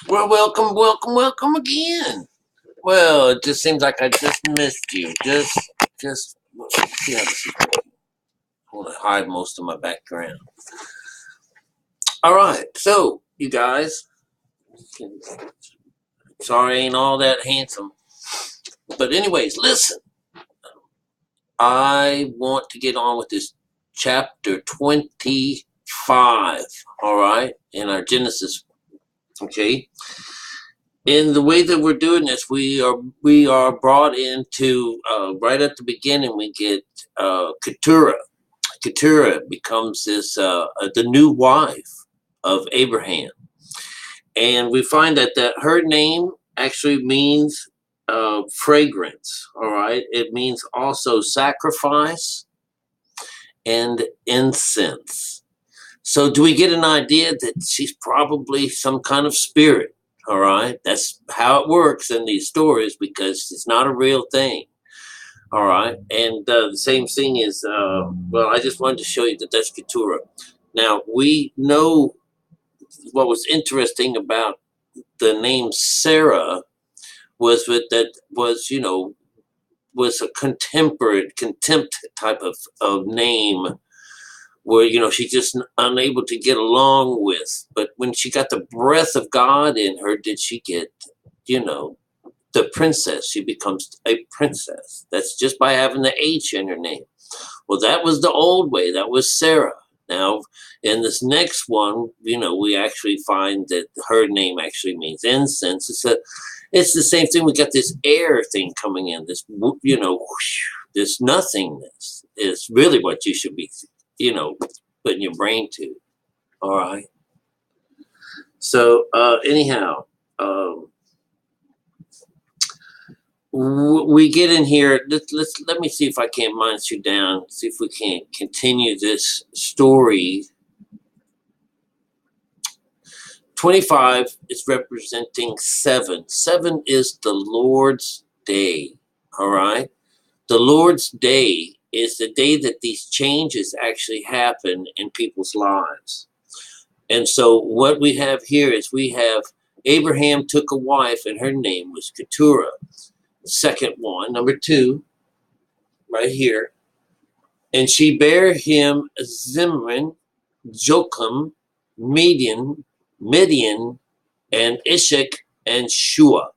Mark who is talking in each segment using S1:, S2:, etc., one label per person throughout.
S1: Well, welcome again. Well, it just seems like I just missed you. Just see how this is working. I want to hide most of my background. All right, so you guys, sorry, I ain't all that handsome, but anyways, listen. I want to get on with this chapter 25. All right, in our Genesis. Okay, in the way that we're doing this, we are brought into right at the beginning. We get Keturah. Keturah becomes the new wife of Abraham, and we find that her name actually means fragrance. All right, it means also sacrifice and incense. So, do we get an idea that she's probably some kind of spirit? All right, that's how it works in these stories because it's not a real thing. All right, and the same thing is, well, I just wanted to show you that that's Keturah. Now, we know what was interesting about the name Sarah was that was, was a contempt type of name where she's just unable to get along with. But when she got the breath of God in her, did she get you know the princess? She becomes a princess. That's just by having the H in her name. Well, that was the old way. That was Sarah. Now, in this next one, we actually find that her name actually means incense. It's the same thing. We got this air thing coming in. This nothingness is really what you should be, putting your brain to. All right. So anyhow, we get in here. Let me see if I can't mind you down. See if we can continue this story. 25 is representing 7. 7 is the Lord's day. All right. The Lord's day is the day that these changes actually happen in people's lives. And so what we have here is we have Abraham took a wife and her name was Keturah. Second one, number 2, right here. And she bare him Zimran, Jocham, Midian, and Ishak, and Shua.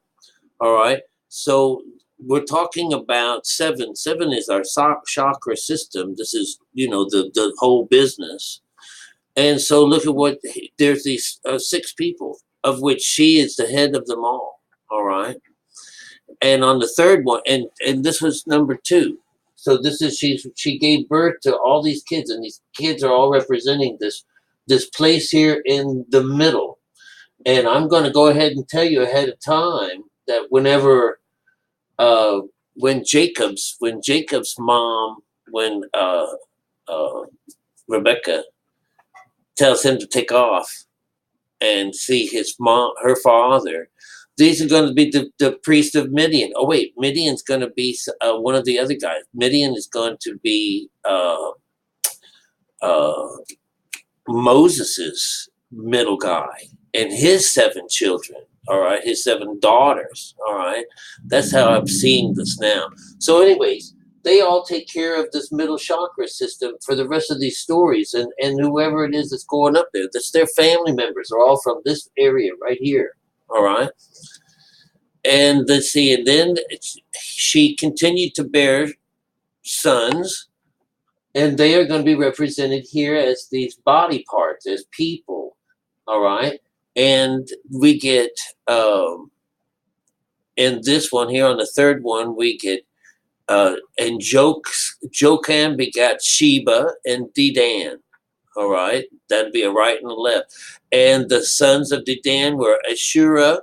S1: All right. So we're talking about 7. 7 is our chakra system. This is, the whole business. And so look at what, there's these 6 people, of which she is the head of them all. All right. And on the third one, and this was number 2. So this is she gave birth to all these kids, and these kids are all representing this place here in the middle. And I'm going to go ahead and tell you ahead of time that when Jacob's mom, when Rebecca tells him to take off and see her father, these are going to be the priest of Midian. Oh wait, Midian's going to be one of the other guys. Midian is going to be Moses's middle guy and his 7 children. All right, his 7 daughters. All right, that's how I'm seeing this now. So, anyways, they all take care of this middle chakra system for the rest of these stories, and whoever it is that's going up there, that's their family members are all from this area right here. All right. And let's see, and then she continued to bear sons, and they are going to be represented here as these body parts, as people. All right. And we get, in this one here on the third one, we get, and Jocham begat Sheba and Dedan. All right. That'd be a right and a left. And the sons of Dedan were Ashura,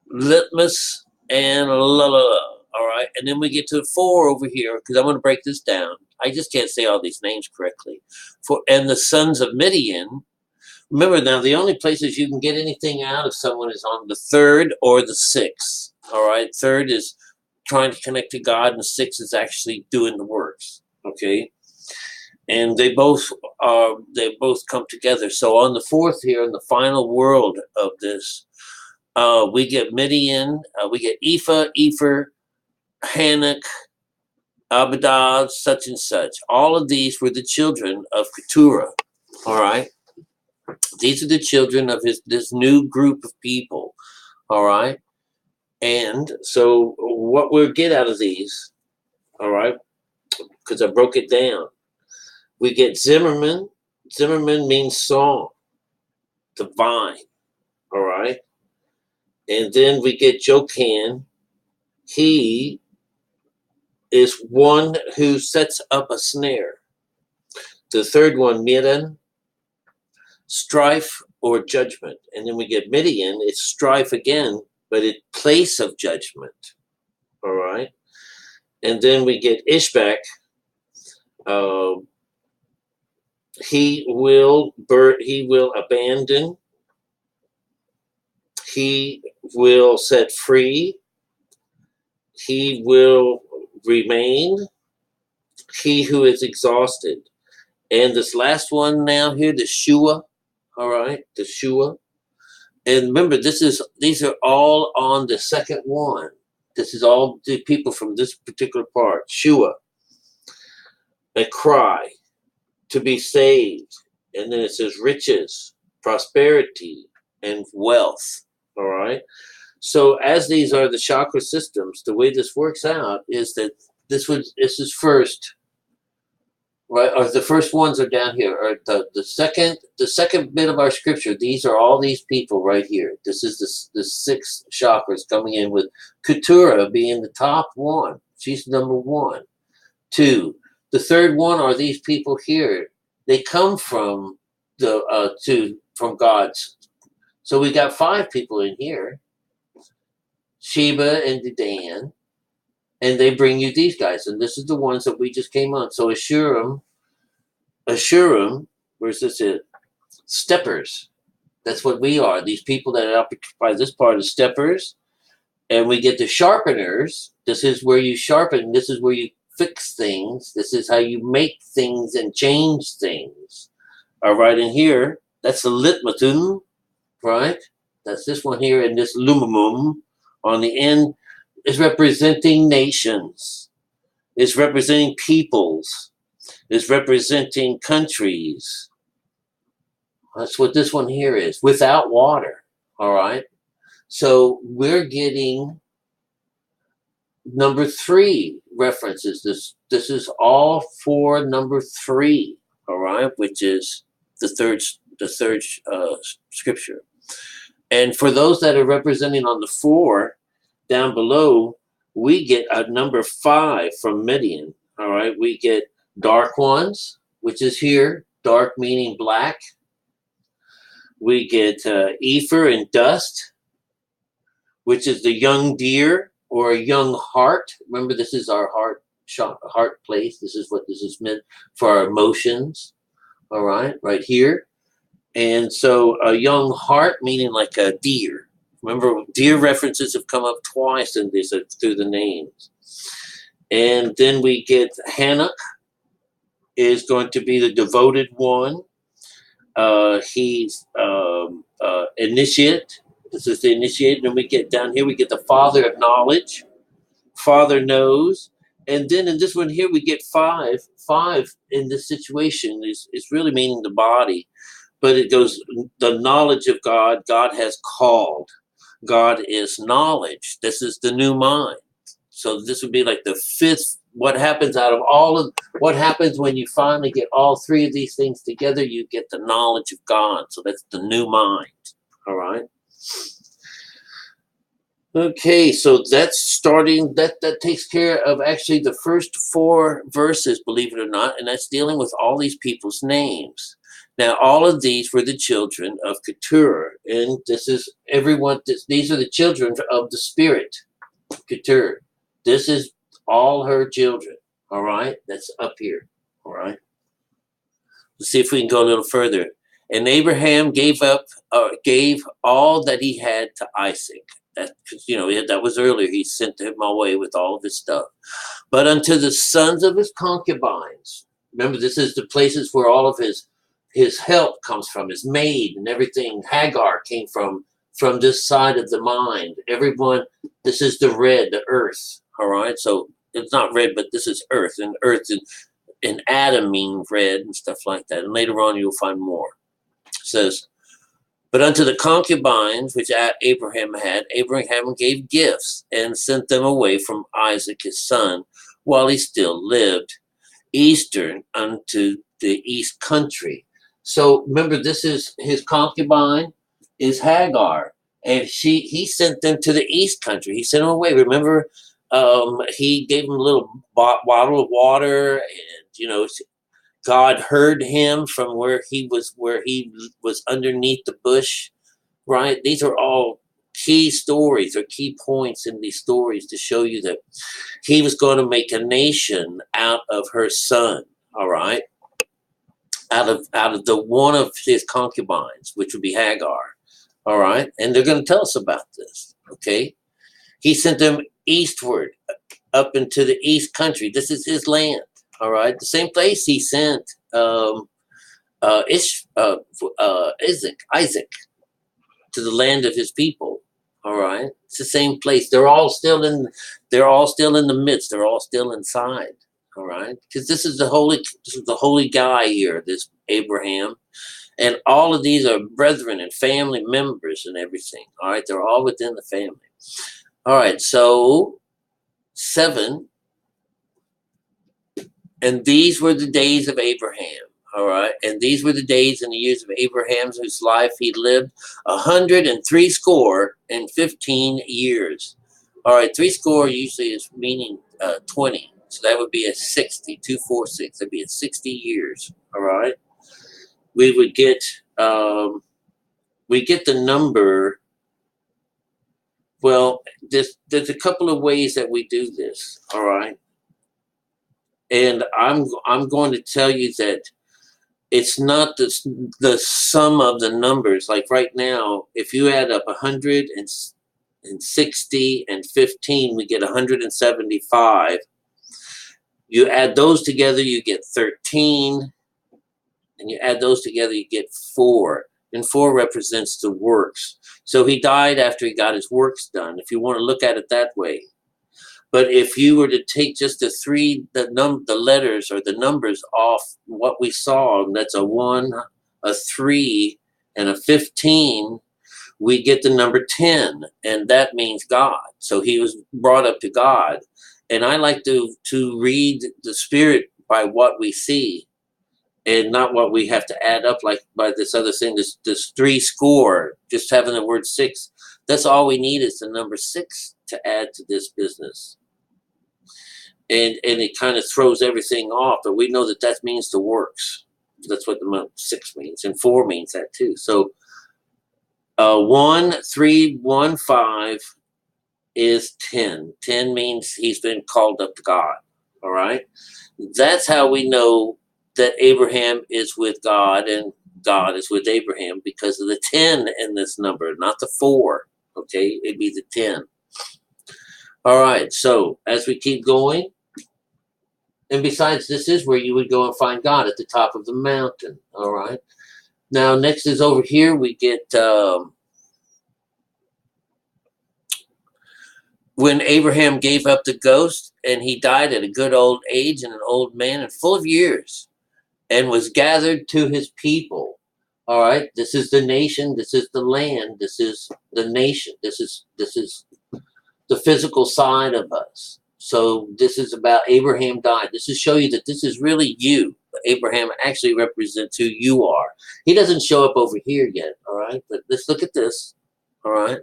S1: Litmus, and all right. And then we get to 4 over here, because I'm going to break this down. I just can't say all these names correctly. And the sons of Midian. Remember now, the only places you can get anything out of someone is on the 3rd or the 6th. All right. 3rd is trying to connect to God, and 6 is actually doing the works. Okay. And they both come together. So on the 4th here, in the final world of this, We get Midian. We get Ephah, Epher, Hanok, Abadad, such and such. All of these were the children of Keturah. All right. These are the children of this new group of people. All right. And so what we'll get out of these, all right, because I broke it down. We get Zimmerman. Zimmerman means song, the vine. All right. And then we get Jokan. He is one who sets up a snare. The third one, Miran, strife or judgment. And then we get Midian, it's strife again, but in place of judgment. All right. And then we get Ishbak. He will abandon. He will set free. He will remain. He who is exhausted. And this last one now here, the Shua. All right, the Shua. And remember, these are all on the second one. This is all the people from this particular part. Shua. A cry to be saved. And then it says riches, prosperity, and wealth. All right. So as these are the chakra systems, the way this works out is that this is first, right? Or the first ones are down here. Or the second bit of our scripture. These are all these people right here. This is the six chakras coming in, with Keturah being the top one. She's number 1. 2. The third one are these people here. They come from from God's. So we got 5 people in here. Sheba and Dedan, and they bring you these guys, and this is the ones that we just came on. So Ashurim, where's this at? Steppers. That's what we are. These people that occupy this part of steppers. And we get the sharpeners. This is where you sharpen. This is where you fix things. This is how you make things and change things. All right, and here, that's the litmatum, right? That's this one here, and this lumamum on the end is representing nations. It's representing peoples. It's representing countries. That's what this one here is, without water. All right. So we're getting number 3 references. This is all for number 3. All right, which is the third scripture. And for those that are representing on the 4 down below, we get a number 5 from Midian. All right, we get dark ones, which is here, dark meaning black. We get Epher and dust, which is the young deer or a young hart. Remember, this is our heart place. This is what this is meant for, our emotions. All right, right here. And so a young hart, meaning like a deer. Remember, deer references have come up twice in this through the names. And then we get Hanok is going to be the devoted one. He's initiate. This is the initiate. And we get down here, we get the father of knowledge. Father knows. And then in this one here, we get 5. 5 in this situation is really meaning the body. But it goes, the knowledge of God, God has called. God is knowledge. This is the new mind. So this would be like the 5th. What happens out of what happens when you finally get all 3 of these things together? You get the knowledge of God. So that's the new mind. All right. Okay, so that's starting, that takes care of actually the first 4 verses, believe it or not, and that's dealing with all these people's names. Now, all of these were the children of Keturah, and this is everyone, these are the children of the spirit, Keturah. This is all her children, all right? That's up here, all right? Let's see if we can go a little further. And Abraham gave all that he had to Isaac. That, that was earlier. He sent him away with all of his stuff. But unto the sons of his concubines, remember, this is the places where all of his help comes from, his maid and everything. Hagar came from from this side of the mind. Everyone, this is the red, the earth. All right. So it's not red, but this is earth, and earth and Adam mean red and stuff like that. And later on, you'll find more. It says, but unto the concubines which Abraham had, Abraham gave gifts and sent them away from Isaac his son while he still lived, eastern unto the east country. So remember, this is his concubine is Hagar, and he sent them to the east country. He sent them away. Remember, he gave them a little bottle of water, and God heard him from where he was underneath the bush, right? These are all key stories or key points in these stories to show you that he was going to make a nation out of her son, all right? Out of the one of his concubines, which would be Hagar, all right? And they're going to tell us about this, okay? He sent them eastward, up into the east country. This is his land. All right, the same place he sent Isaac to the land of his people. All right, it's the same place. They're all still in the midst. They're all still inside. All right, because this is the holy guy here, this Abraham, and all of these are brethren and family members and everything. All right, they're all within the family. All right, so 7. And these were the days of Abraham, all right? And these were the days and the years of Abraham, whose life he lived 160 and 15 years. All right, 60 usually is meaning 20. So that would be a 60, 246. That'd be a 60 years, all right? We would get, the number, well, there's a couple of ways that we do this, all right? And I'm going to tell you that it's not the sum of the numbers. Like right now, if you add up 160 and 15, we get 175. You add those together, you get 13. And you add those together, you get 4. And 4 represents the works. So he died after he got his works done, if you want to look at it that way. But if you were to take just the letters or the numbers off what we saw, and that's a 1, a 3, and a 15, we get the number 10, and that means God. So he was brought up to God. And I like to read the Spirit by what we see, and not what we have to add up like by this other thing, this 3 score, just having the word 6. That's all we need is the number 6 to add to this business. And it kind of throws everything off, but we know that means the works. That's what the 6 means, and 4 means that too. So 1, 3, 1, 5 is 10. 10 means he's been called up to God. All right, that's how we know that Abraham is with God and God is with Abraham, because of the 10 in this number, not the 4. Okay, it'd be the 10. All right, so as we keep going, and besides, this is where you would go and find God, at the top of the mountain. All right. Now, next is over here, we get when Abraham gave up the ghost, and he died at a good old age, and an old man and full of years, and was gathered to his people. All right. This is the nation. This is the land. This is the nation. This is the physical side of us. So this is about Abraham died. This is show you that this is really you. Abraham actually represents who you are. He doesn't show up over here yet, all right? But let's look at this, all right?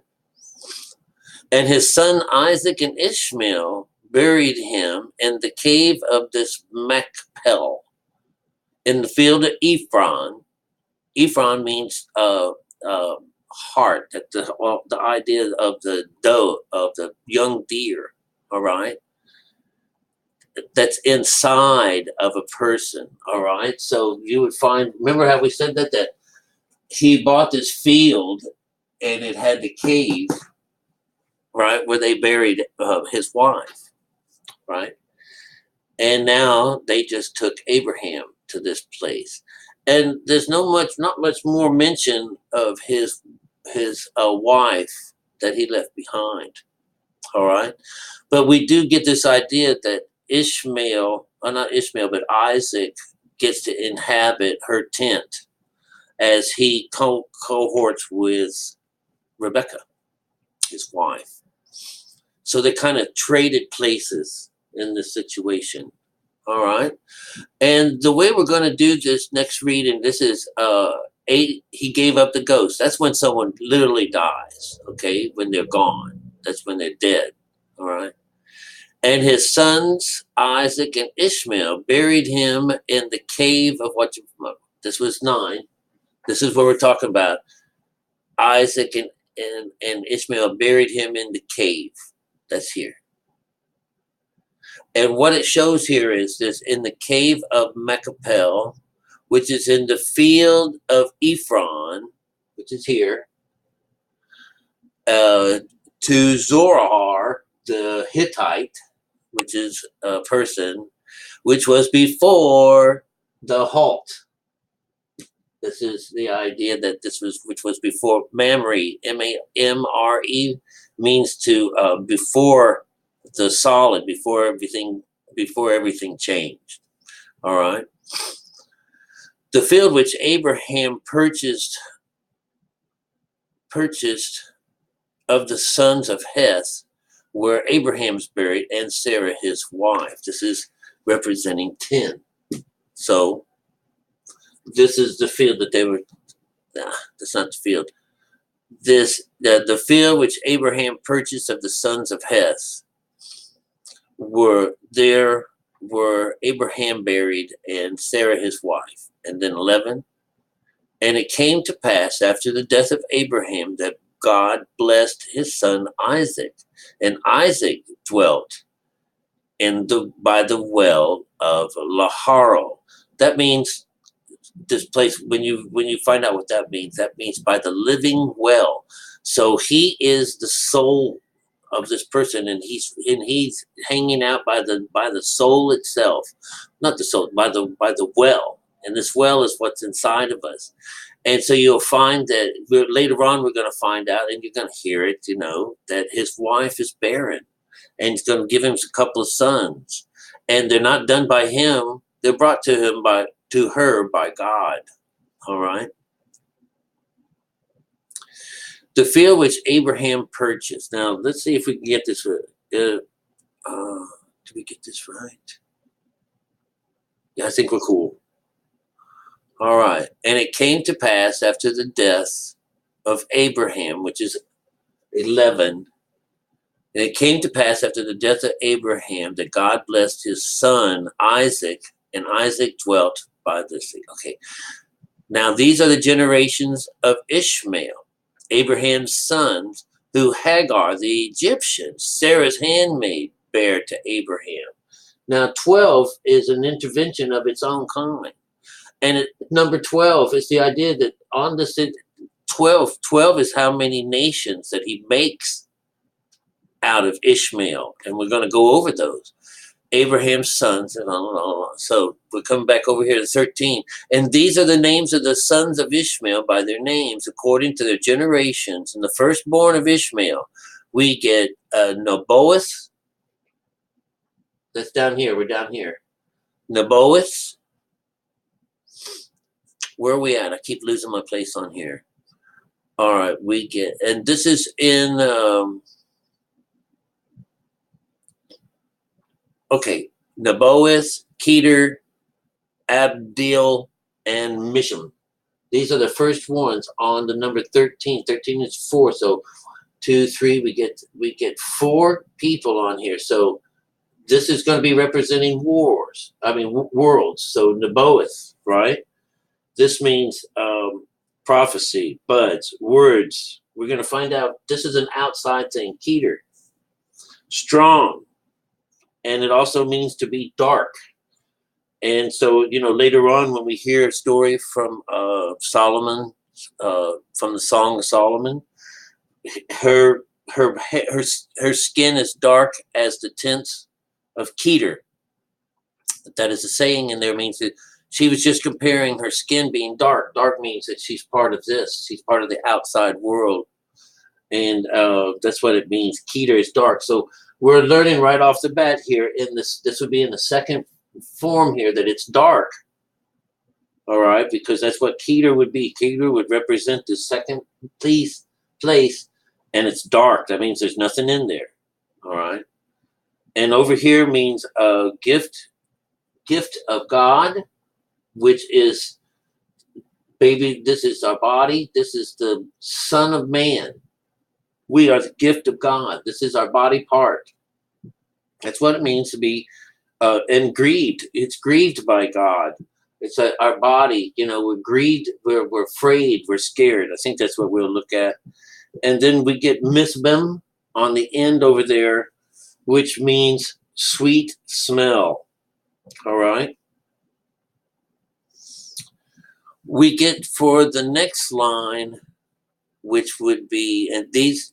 S1: And his son Isaac and Ishmael buried him in the cave of this Machpel in the field of Ephron. Ephron means heart, that the idea of the doe, of the young deer, all right? That's inside of a person, all right? So you would find, remember how we said that he bought this field and it had the cave, right, where they buried his wife, right? And now they just took Abraham to this place. And there's not much more mention of his wife that he left behind. All right, but we do get this idea that Ishmael, or not Ishmael, but Isaac gets to inhabit her tent as he cohorts with Rebecca, his wife. So they kind of traded places in this situation. All right. And the way we're going to do this next reading, this is he gave up the ghost. That's when someone literally dies, okay? When they're gone. That's when they're dead. All right. And his sons, Isaac and Ishmael, buried him in the cave of this was 9. This is what we're talking about. Isaac and Ishmael buried him in the cave. That's here. And what it shows here is this: in the cave of Machpelah, which is in the field of Ephron, which is here, to Zorar, the Hittite, which is a person, which was before the halt. This is the idea that which was before Mamre, M-A-M-R-E, means to before the solid, before everything changed. All right. The field which Abraham purchased of the sons of Heth, where Abraham's buried, and Sarah his wife. This is representing 10. So this is the field that they were. That's not the field. The field which Abraham purchased of the sons of Heth, were Abraham buried and Sarah his wife. And then 11. And it came to pass after the death of Abraham that God blessed his son Isaac, and Isaac dwelt by the well of Laharo. That means this place. When you find out what that means by the living well. So he is the soul of this person, and he's hanging out by the soul itself, not the soul, by the well. And this well is what's inside of us. And so you'll find that later on we're going to find out, and you're going to hear it, that his wife is barren, and he's going to give him a couple of sons, and they're not done by him; they're brought to her by God. All right. The field which Abraham purchased. Now let's see if we can get this. Did we get this right? Yeah, I think we're cool. All right. And it came to pass after the death of Abraham, which is 11. And it came to pass after the death of Abraham that God blessed his son Isaac, and Isaac dwelt by the sea. Okay. Now these are the generations of Ishmael, Abraham's sons, who Hagar, the Egyptian, Sarah's handmaid, bare to Abraham. Now 12 is an intervention of its own kind. And number 12 is the idea that on this 12 is how many nations that he makes out of Ishmael. And we're going to go over those. Abraham's sons, and on and on. So we're coming back over here to 13. And these are the names of the sons of Ishmael by their names, according to their generations. And the firstborn of Ishmael, we get Nebaioth. That's down here. We're down here. Nebaioth. Where are we at? I keep losing my place on here. All right, we get, and this is in, okay, Nebaioth, Kedar, Abdil, and Misham. These are the first ones on the number 13. 13 is 4, so 2, 3, we get 4 people on here. So this is going to be representing worlds. So Nebaioth, right? This means prophecy, buds, words. We're going to find out this is an outside thing. Kedar, strong. And it also means to be dark. And so, later on when we hear a story from Solomon, from the Song of Solomon, her skin is dark as the tints of Kedar. That is a saying in there, means that She was just comparing her skin being dark. Dark means that she's part of this. She's part of the outside world. And that's what it means. Keter is dark. So we're learning right off the bat here in this would be in the second form here that it's dark. All right, because that's what Keter would be. Keter would represent the second place, and it's dark. That means there's nothing in there. All right. And over here means a gift of God, which is, baby, this is our body. This is the Son of Man. We are the gift of God. This is our body part. That's what it means to be and grieved. It's grieved by God. It's our body, we're grieved, we're afraid, we're scared. I think that's what we'll look at. And then we get misbem on the end over there, which means sweet smell. All right. We get for the next line, which would be, and these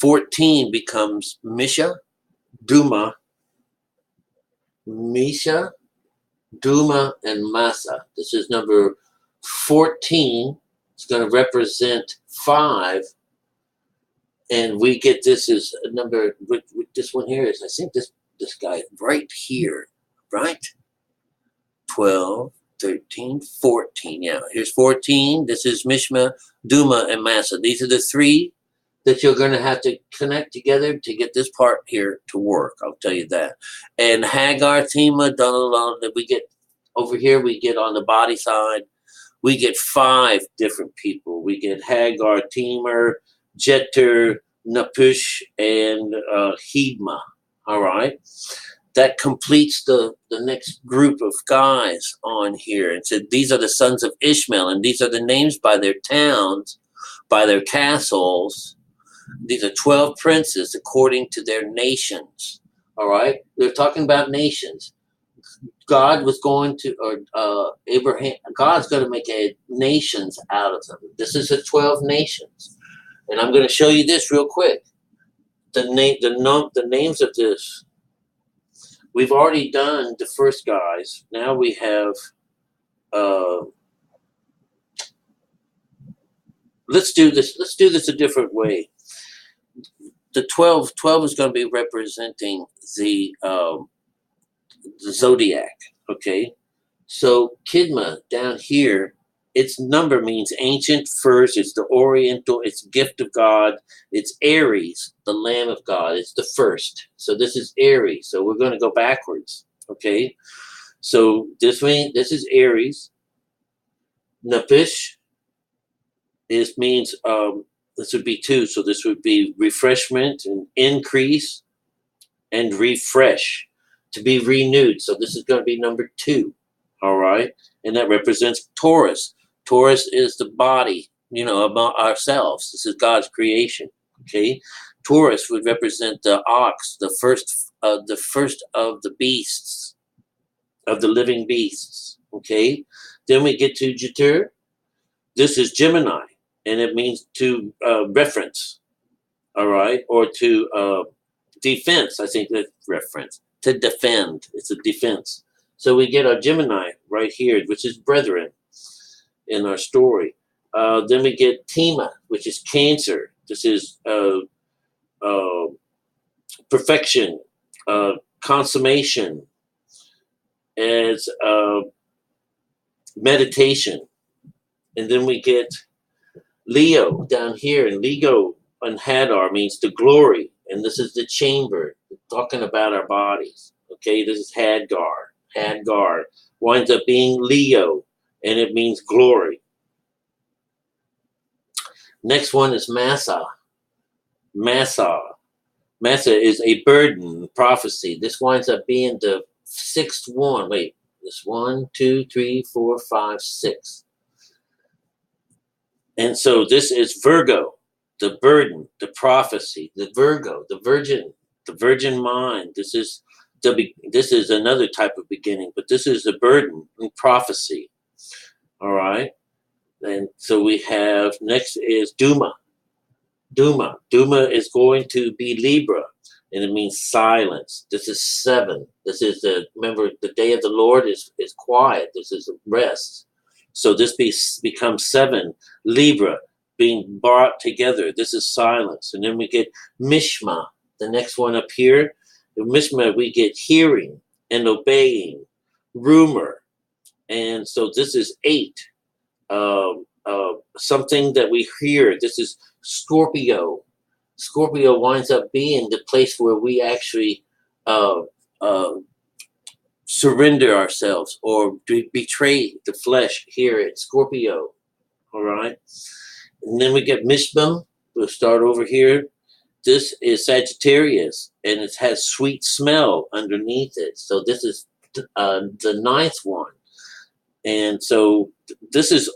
S1: 14 becomes Misha, Duma, Misha, Duma, and Masa. This is number 14. It's going to represent 5. And we get this is number, this one here is, I think this guy right here, right? 12, 13, 14. Yeah, here's 14. This is Mishma, Duma, and Massa. These are the 3 that you're going to have to connect together to get this part here to work. I'll tell you that. And Hagar, Tema, that we get over here, we get on the body side, we get 5 different people. We get Hagar, Temer, Jeter, Napush, and Hidma. All right. That completes the next group of guys on here. And said these are the sons of Ishmael, and these are the names by their towns, by their castles. These are 12 princes according to their nations. All right. They're talking about nations. God was going to, or Abraham, God's going to make nations out of them. This is the 12 nations. And I'm going to show you this real quick. The names of this. We've already done the first guys. Now we have, let's do this. Let's do this a different way. The 12 is going to be representing the zodiac. Okay. So Kidma down here, its number means ancient first. It's the oriental. It's gift of God. It's Aries, the Lamb of God. It's the first. So this is Aries. So we're going to go backwards. Okay. So this is Aries. Napish means this would be 2. So this would be refreshment and increase and refresh, to be renewed. So this is going to be number 2. All right. And that represents Taurus. Taurus is the body, about ourselves. This is God's creation. Okay. Taurus would represent the ox, the first of the beasts, of the living beasts. Okay. Then we get to Jeter. This is Gemini, and it means to reference. All right. Or to defense. I think that reference. To defend. It's a defense. So we get our Gemini right here, which is brethren in our story. Then we get Tema, which is Cancer. This is perfection, consummation, as meditation. And then we get Leo down here, and Leo and Hadar means the glory. And this is the chamber, talking about our bodies. Okay, this is Hadgar. Hadgar winds up being Leo, and it means glory. Next one is Massa. Massa is a burden, prophecy. This winds up being the 6th one. Wait, this 1, 2, 3, 4, 5, 6. And so this is Virgo, the burden, the prophecy, the Virgo, the virgin mind. This is another type of beginning, but this is the burden and prophecy. All right. And so we have, next is Duma. Duma is going to be Libra. and it means silence. This is 7. This is remember, the day of the Lord is quiet. This is rest. So this becomes 7, Libra, being brought together. This is silence. And then we get Mishma, the next one up here. In Mishma, we get hearing and obeying, rumor. And so this is 8, something that we hear. This is Scorpio. Scorpio winds up being the place where we actually uh, uh, surrender ourselves or betray the flesh here at Scorpio. All right. And then we get Mishbam. We'll start over here. This is Sagittarius, and it has sweet smell underneath it. So this is the 9th one. And so this is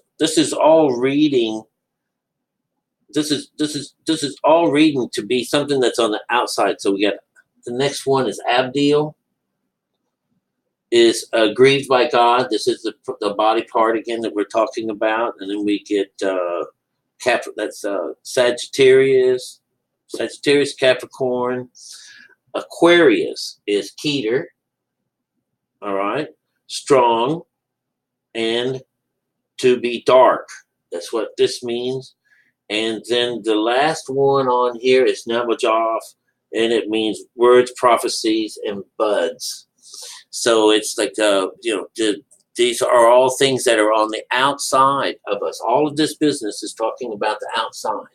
S1: all reading. This is all reading to be something that's on the outside. So we got the next one is Abdil, is grieved by God. This is the body part again that we're talking about, and then we get that's Sagittarius, Capricorn. Aquarius is Keter. All right, strong and to be dark. That's what this means. And then the last one on here is Nabajov, and it means words, prophecies, and buds. So it's like, these are all things that are on the outside of us. All of this business is talking about the outside,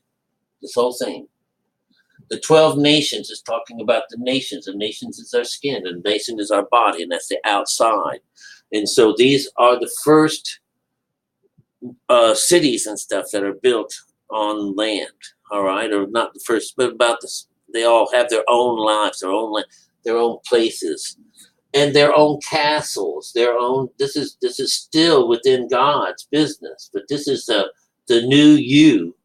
S1: this whole thing. The 12 nations is talking about the nations. The nations is our skin, and the nation is our body, and that's the outside. And so these are the first cities and stuff that are built on land, all right, or not the first, but about this. They all have their own lives, their own land, their own places, and their own castles, their own. This is still within God's business, but this is the new you,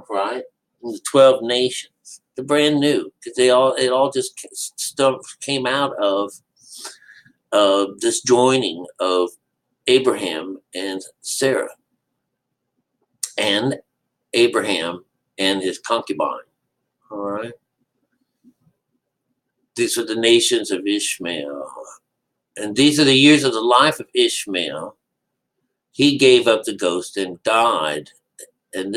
S1: right? The 12 nations, the brand new, because it all just stuff came out of this joining of Abraham and Sarah, and Abraham and his concubine. All right. These are the nations of Ishmael. And these are the years of the life of Ishmael. He gave up the ghost and died. And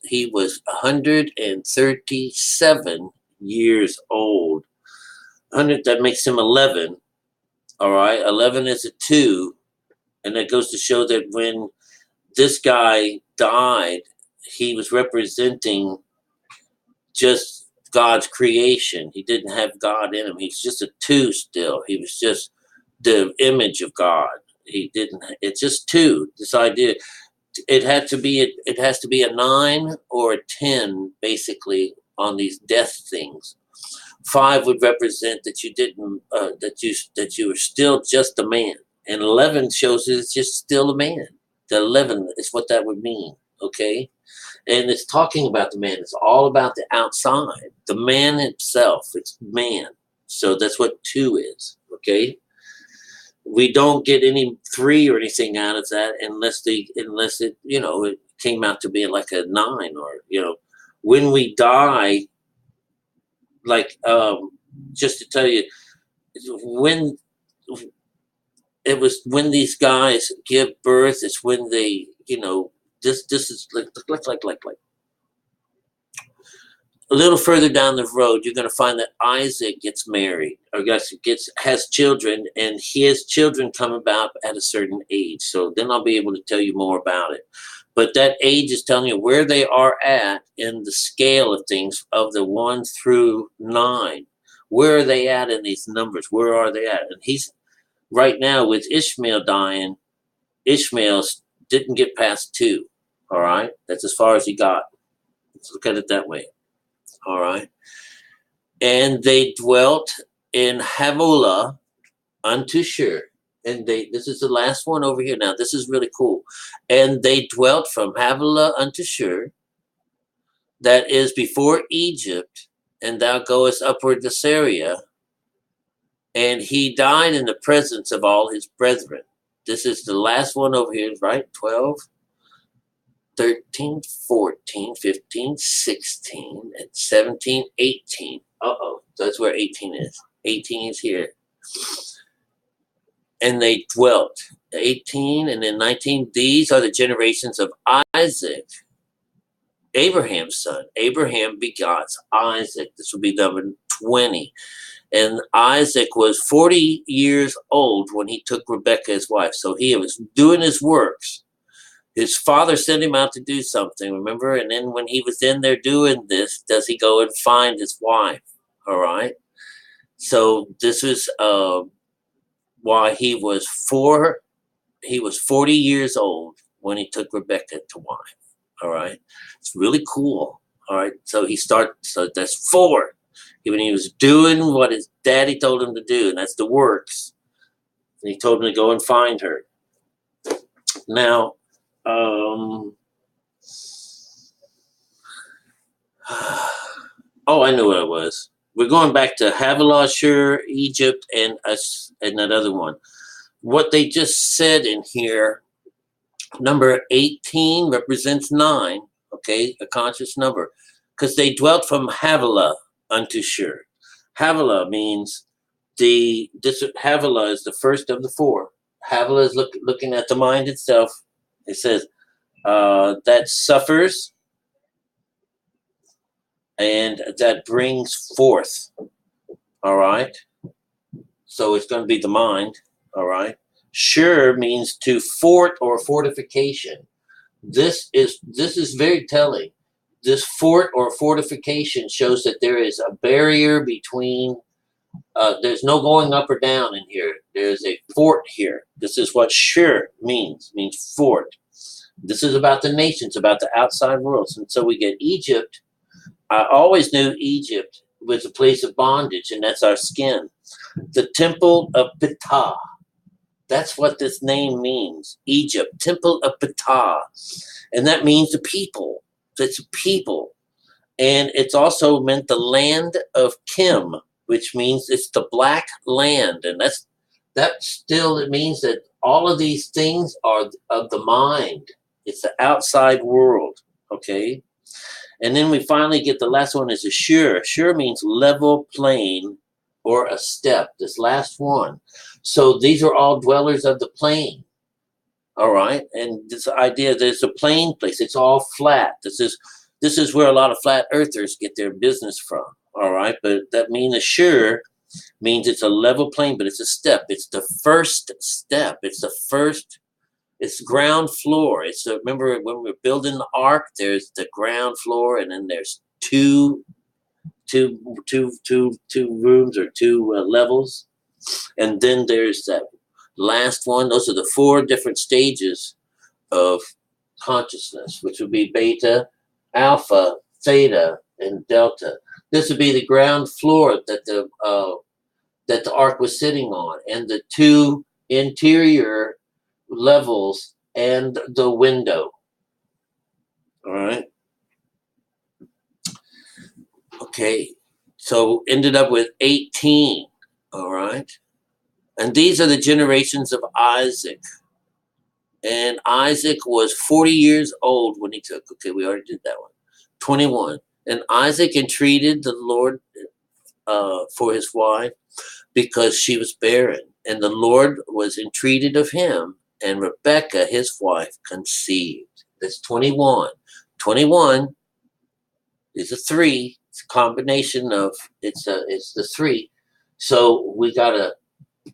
S1: he was 137 years old. 100, that makes him 11. All right. 11 is a 2. And that goes to show that when this guy died, he was representing just God's creation. He didn't have God in him. He's just a 2 still. He was just the image of God. It's just 2. This idea, it has to be a 9 or a 10, basically, on these death things. 5 would represent that you didn't, that you were still just a man. And 11 shows that it's just still a man. The 11 is what that would mean, okay? And it's talking about the man. It's all about the outside. The man himself. It's man. So that's what 2 is, okay? We don't get any 3 or anything out of that unless it, it came out to be like a 9 or, when we die, like, just to tell you, when these guys give birth, it's when they, this is like a little further down the road, you're going to find that Isaac gets married, or has children, and his children come about at a certain age. So then I'll be able to tell you more about it. But that age is telling you where they are at in the scale of things of the 1 through 9. Where are they at in these numbers? Where are they at? And he's right now with Ishmael dying. Ishmael didn't get past 2. All right, that's as far as he got. Let's look at it that way. All right. And they dwelt in Havilah unto Shur. And this is the last one over here. Now, this is really cool. And they dwelt from Havilah unto Shur, that is before Egypt, and thou goest upward to Syria. And he died in the presence of all his brethren. This is the last one over here, right? 12. 13, 14, 15, 16, and 17, 18. Uh-oh. So that's where 18 is. 18 is here. And they dwelt. 18 and then 19. These are the generations of Isaac, Abraham's son. Abraham begots Isaac. This will be number 20. And Isaac was 40 years old when he took Rebekah his wife. So he was doing his works. His father sent him out to do something, remember? And then when he was in there doing this, does he go and find his wife? All right. So this is why he was 40 years old when he took Rebekah to wife. All right. It's really cool. All right. So so that's 4. When he was doing what his daddy told him to do, and that's the works. And he told him to go and find her. Now, oh, I knew what it was. We're going back to Havilah, Shur, Egypt, and that other one. What they just said in here, number 18 represents 9, okay, a conscious number, because they dwelt from Havilah unto Shur. Havilah means Havilah is the first of the 4. Havilah is looking at the mind itself. It says that suffers and that brings forth. All right. So it's going to be the mind. All right. Shur means to fort or fortification. This is very telling. This fort or fortification shows that there is a barrier between, there's no going up or down in here. There's a fort here. This is what Shur means fort. This is about the nations, about the outside worlds. And so we get Egypt. I always knew Egypt was a place of bondage, and that's our skin. The temple of Ptah. That's what this name means. Egypt, temple of Ptah. And that means the people. It's people. And it's also meant the land of Kim, which means it's the black land. And it means that all of these things are of the mind. It's the outside world. Okay. And then we finally get the last one is a Shur. Shur means level plain or a step. This last one. So these are all dwellers of the plain. All right. And this idea there's a plain place. It's all flat. This is where a lot of flat earthers get their business from. All right. But that means a Shur means it's a level plane, but it's a step. It's the first step. It's ground floor. Remember when we were building the ark, there's the ground floor, and then there's two rooms or 2 levels. And then there's that last one. Those are the 4 different stages of consciousness, which would be beta, alpha, theta, and delta. This would be the ground floor that the ark was sitting on, and the 2 interior levels and the window. All right. Okay. So ended up with 18. All right. And these are the generations of Isaac. And Isaac was 40 years old when he took. Okay, we already did that one. 21. And Isaac entreated the Lord for his wife because she was barren. And the Lord was entreated of him, and Rebekah, his wife, conceived. That's 21. 21 is a 3. It's a combination of, it's the 3. So we got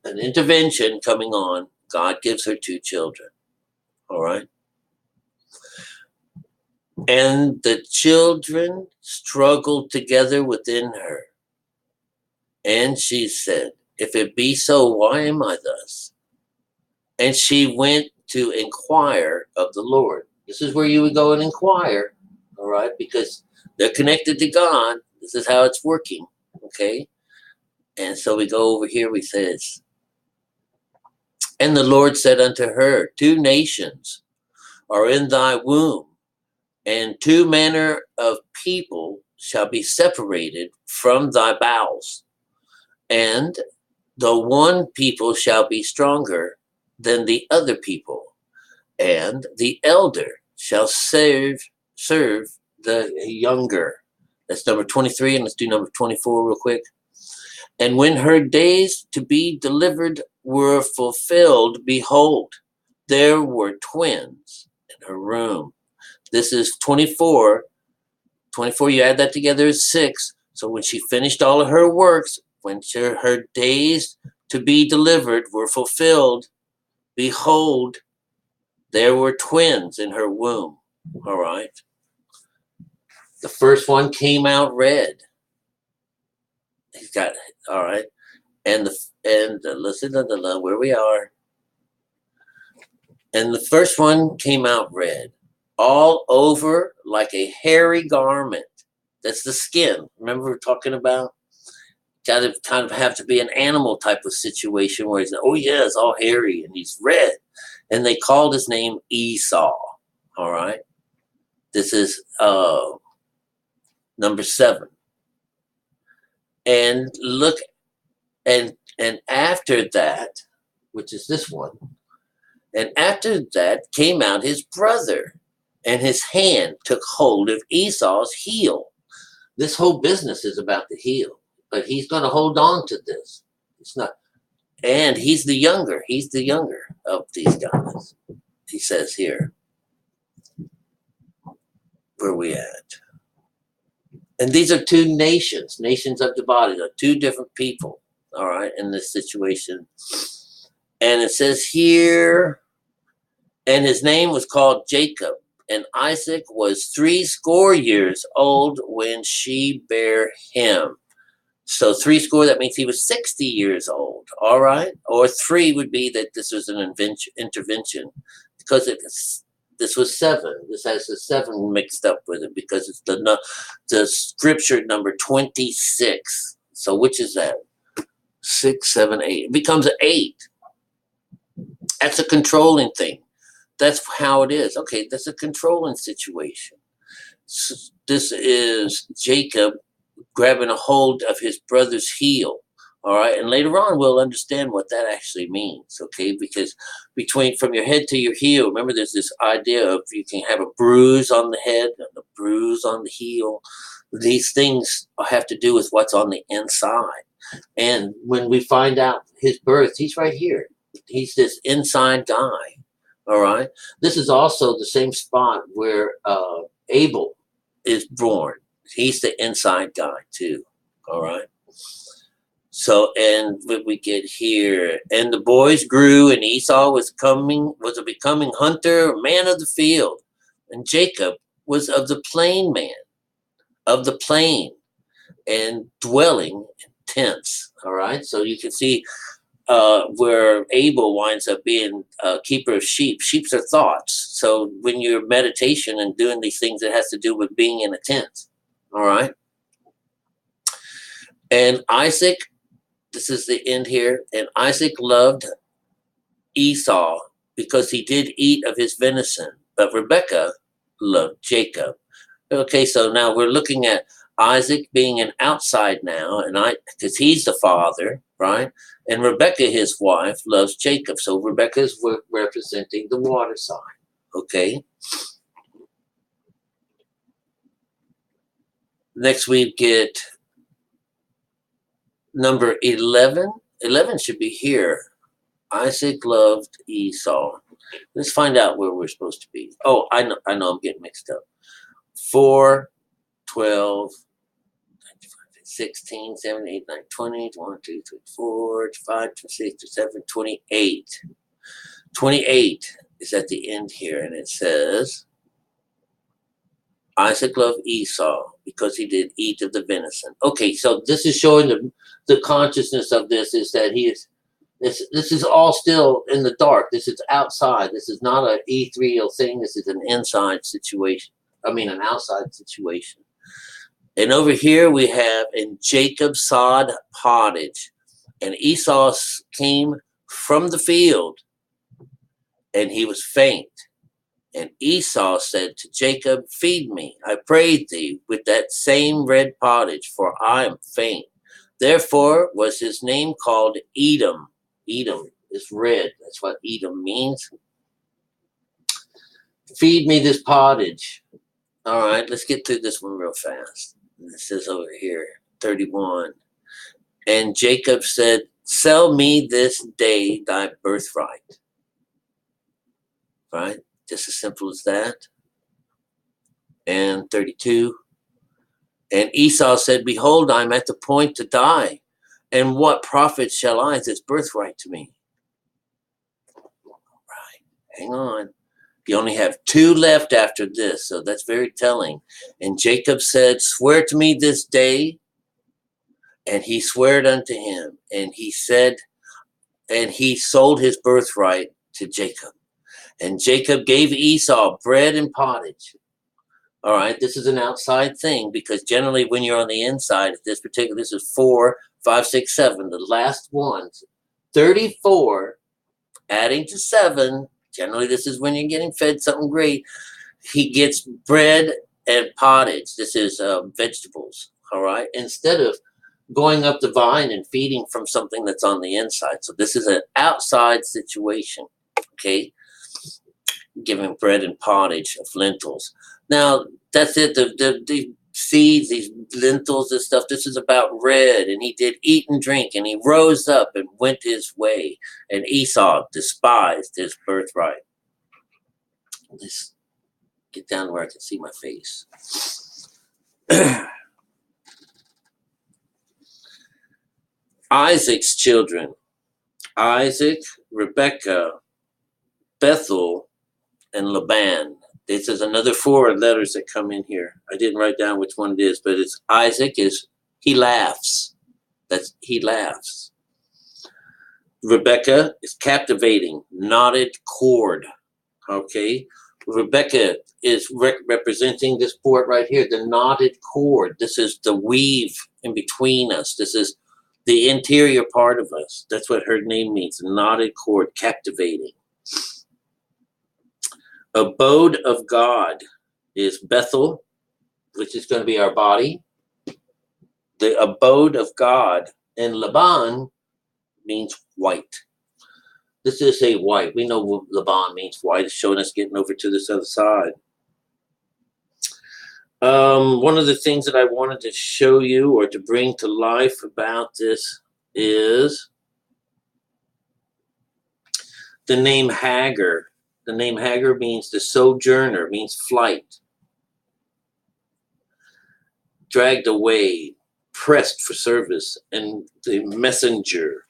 S1: an intervention coming on. God gives her 2 children. All right. And the children struggled together within her. And she said, if it be so, why am I thus? And she went to inquire of the Lord. This is where you would go and inquire, all right, because they're connected to God. This is how it's working, okay? And so we go over here, we says, and the Lord said unto her, 2 nations are in thy womb, and 2 manner of people shall be separated from thy bowels. And the one people shall be stronger than the other people, and the elder shall serve the younger. That's number 23, and let's do number 24 real quick. And when her days to be delivered were fulfilled, behold, there were twins in her room. This is 24. 24, you add that together is 6. So when she finished all of her works, when her days to be delivered were fulfilled, behold, there were twins in her womb. All right. The first one came out red. He's got, all right. And listen to where we are. And the first one came out red, all over like a hairy garment. That's the skin. Remember we were talking about? Got to kind of have to be an animal type of situation where he's, oh yeah, it's all hairy and he's red. And they called his name Esau. All right. This is number 7. And look, and after that, which is this one, and after that came out his brother, and his hand took hold of Esau's heel. This whole business is about the heel, but he's going to hold on to this. It's not, and he's the younger. He's the younger of these guys. He says here, where we at? And these are 2 nations of the body. They're 2 different people, all right, in this situation. And it says here, and his name was called Jacob, and Isaac was 80 years old when she bare him. So 80, that means he was 60 years old, all right? Or 3 would be that this was an intervention, because this was 7. This has the 7 mixed up with it because it's the scripture number 26. So which is that? 6, 7, 8. It becomes an 8. That's a controlling thing. That's how it is. Okay, that's a controlling situation. So this is Jacob grabbing a hold of his brother's heel. All right, and later on we'll understand what that actually means. Okay, because from your head to your heel, remember there's this idea of you can have a bruise on the head and a bruise on the heel. These things have to do with what's on the inside. And when we find out his birth, he's right here. He's this inside guy. All right. This is also the same spot where Abel is born. He's the inside guy too. All right. So, and what we get here, and the boys grew, and Esau was a becoming hunter, man of the field, and Jacob was of the plain man, of the plain, and dwelling in tents. All right. So you can see where Abel winds up being a keeper of sheep. Sheep are thoughts. So when you're meditation and doing these things, it has to do with being in a tent. All right. And Isaac, this is the end here. And Isaac loved Esau because he did eat of his venison, but Rebekah loved Jacob. Okay, so now we're looking at Isaac being an outside now, and because he's the father, right? And Rebekah, his wife, loves Jacob. So Rebekah is representing the water side. Okay. Next we get number 11. 11 should be here. Isaac loved Esau. Let's find out where we're supposed to be. Oh, I know I'm getting mixed up. 4, 12, 16, 17, 18, 19, 20, 1, 2, 3, 4, 5, 6, 7, 28. 28 is at the end here, and it says, Isaac loved Esau because he did eat of the venison. Okay, so this is showing the consciousness of this is that this is all still in the dark. This is outside. This is not an ethereal thing. This is an inside situation. An outside situation. And over here we have, and Jacob sod pottage, and Esau came from the field, and he was faint. And Esau said to Jacob, feed me, I pray thee, with that same red pottage, for I am faint. Therefore was his name called Edom. Edom is red. That's what Edom means. Feed me this pottage. All right, let's get through this one real fast. This is over here, 31. And Jacob said, sell me this day thy birthright. Right? Just as simple as that. And 32. And Esau said, behold, I'm at the point to die. And what profit shall I this birthright to me? Right. Hang on. You only have 2 left after this, so that's very telling. And Jacob said, swear to me this day. And he swore unto him. And he said, and he sold his birthright to Jacob. And Jacob gave Esau bread and pottage. All right, this is an outside thing because generally when you're on the inside, this is 4, 5, 6, 7, the last ones, 34, adding to 7. Generally, this is when you're getting fed something great. He gets bread and pottage. This is vegetables. All right, instead of going up the vine and feeding from something that's on the inside. So this is an outside situation. Okay, giving bread and pottage of lentils. Now, that's it. The seeds, these lentils, this stuff, this is about bread. And he did eat and drink, and he rose up and went his way. And Esau despised his birthright. Let's get down where I can see my face. Isaac's children. Isaac, Rebekah, Bethel, and Laban. This is another 4 letters that come in here. I didn't write down which one it is, but it's Isaac is he laughs. That's he laughs. Rebekah is captivating, knotted cord. Okay. Rebekah is representing this part right here, the knotted cord. This is the weave in between us. This is the interior part of us. That's what her name means, knotted cord, captivating. Abode of God is Bethel, which is going to be our body. The abode of God. And Laban means white. This is a white. We know what Laban means white. It's showing us getting over to this other side. One of the things that I wanted to show you or to bring to life about this is the name Hagar. The name Hagar means the sojourner, means flight. Dragged away, pressed for service, and the messenger.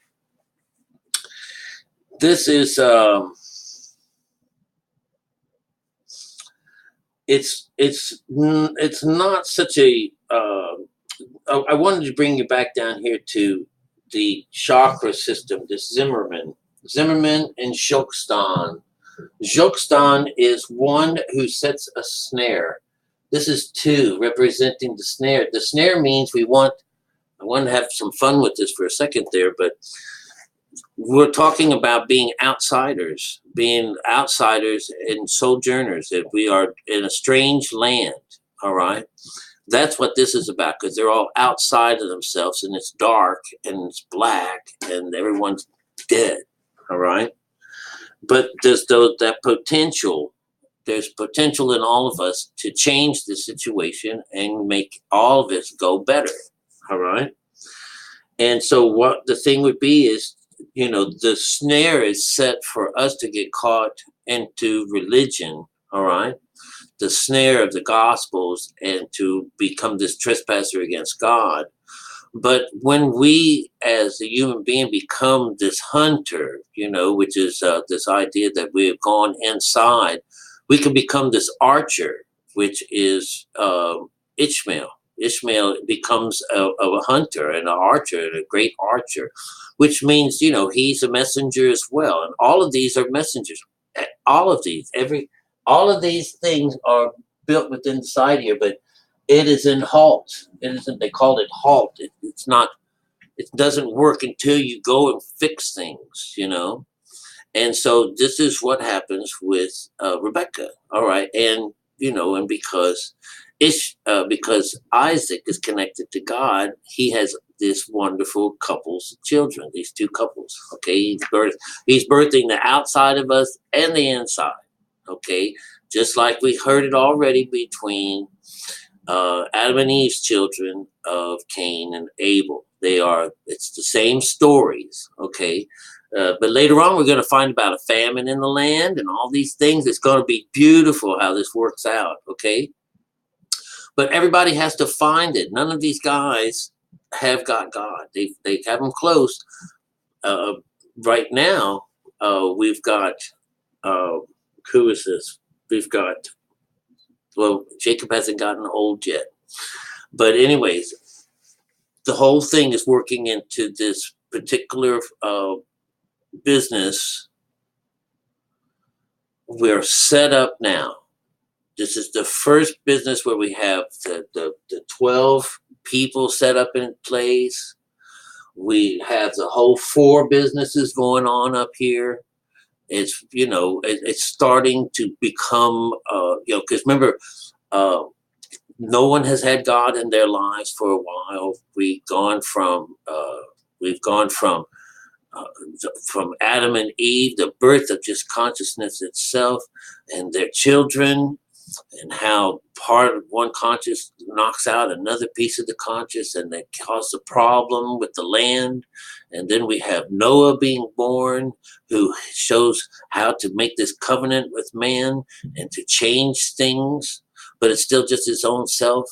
S1: This is it's not such a I wanted to bring you back down here to the chakra system, this Zimmerman and Jokstan. Jokstan is one who sets a snare. This is 2 representing the snare. The snare means I want to have some fun with this for a second there, but we're talking about being outsiders and sojourners. If we are in a strange land, all right? That's what this is about, because they're all outside of themselves, and it's dark, and it's black, and everyone's dead, all right? But there's that potential. There's potential in all of us to change the situation and make all of it go better, all right? And so what the thing would be is, the snare is set for us to get caught into religion, all right? The snare of the Gospels and to become this trespasser against God. But when we as a human being become this hunter, which is this idea that we have gone inside, we can become this archer, which is Ishmael. Ishmael becomes a hunter and an archer and a great archer, which means, he's a messenger as well. And all of these are messengers. All of these things are built within inside here, but it is in halt. They call it halt. It's not, it doesn't work until you go and fix things, And so this is what happens with Rebekah. All right. And, and because Isaac is connected to God, he has this wonderful couples of children, these 2 couples. Okay. He's birthing the outside of us and the inside. Okay. Just like we heard it already between Adam and Eve's children of Cain and Abel. It's the same stories, okay? But later on, we're going to find about a famine in the land and all these things. It's going to be beautiful how this works out, okay? But everybody has to find it. None of these guys have got God. They have him close. Right now, we've got, uh, who is this? We've got, well, Jacob hasn't gotten old yet. But anyways, the whole thing is working into this particular business. We're set up now. This is the first business where we have the 12 people set up in place. We have the whole 4 businesses going on up here. It's, it's starting to become, because remember, no one has had God in their lives for a while. We've gone from Adam and Eve, the birth of just consciousness itself and their children, and how part of one conscious knocks out another piece of the conscious, and they cause a problem with the land. And then we have Noah being born, who shows how to make this covenant with man and to change things, but it's still just his own self.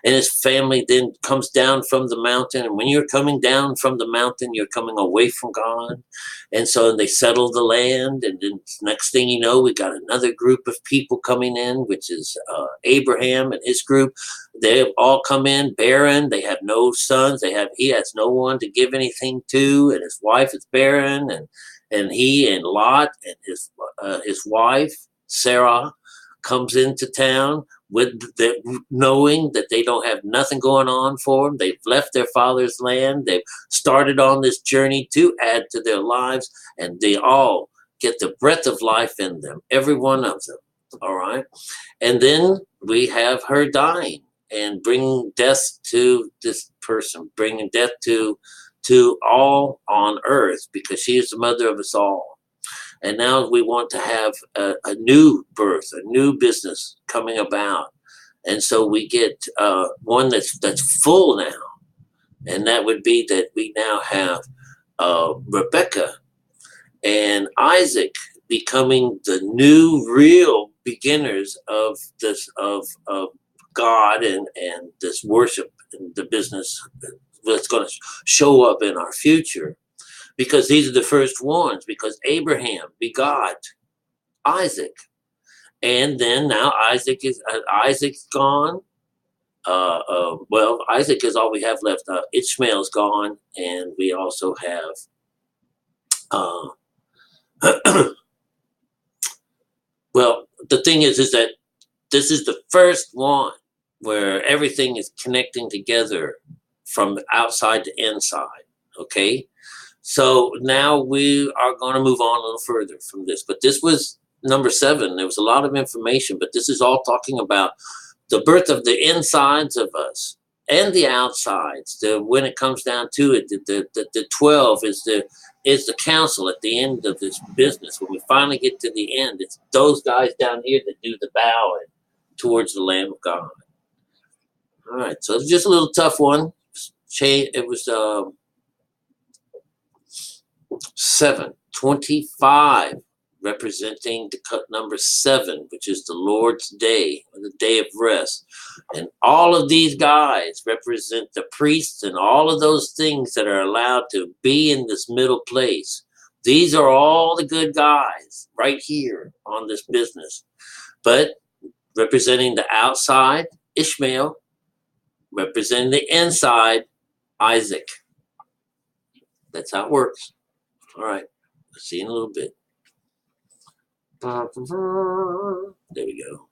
S1: And his family then comes down from the mountain. And when you're coming down from the mountain, you're coming away from God. And so they settle the land. And then next thing you know, we got another group of people coming in, which is Abraham and his group. They have all come in barren. They have no sons. He has no one to give anything to. And his wife is barren. And he and Lot and his wife, Sarah, comes into town with knowing that they don't have nothing going on for them. They've left their father's land. They've started on this journey to add to their lives, and they all get the breath of life in them, every one of them. All right. And then we have her dying and bringing death to this person, bringing death to all on earth, because she is the mother of us all. And now we want to have a new birth, a new business coming about. And so we get one that's full now. And that would be that we now have Rebecca and Isaac becoming the new real beginners of this, of God and this worship and the business that's going to show up in our future. Because these are the first ones, because Abraham begot Isaac. And then now Isaac's gone. Well, Isaac is all we have left. Ishmael's gone. And we also have, well, the thing is that this is the first one where everything is connecting together from outside to inside. Okay. So now we are going to move on a little further from this. But this was number 7. There was a lot of information, but this is all talking about the birth of the insides of us and the outsides. When it comes down to it, the 12 is the council at the end of this business. When we finally get to the end, it's those guys down here that do the bowing towards the Lamb of God. All right, so it's just a little tough one. It was 7:25, representing the cut number 7, which is the Lord's Day, or the day of rest. And all of these guys represent the priests and all of those things that are allowed to be in this middle place. These are all the good guys right here on this business. But representing the outside, Ishmael, representing the inside, Isaac. That's how it works. All right. See you in a little bit. There we go.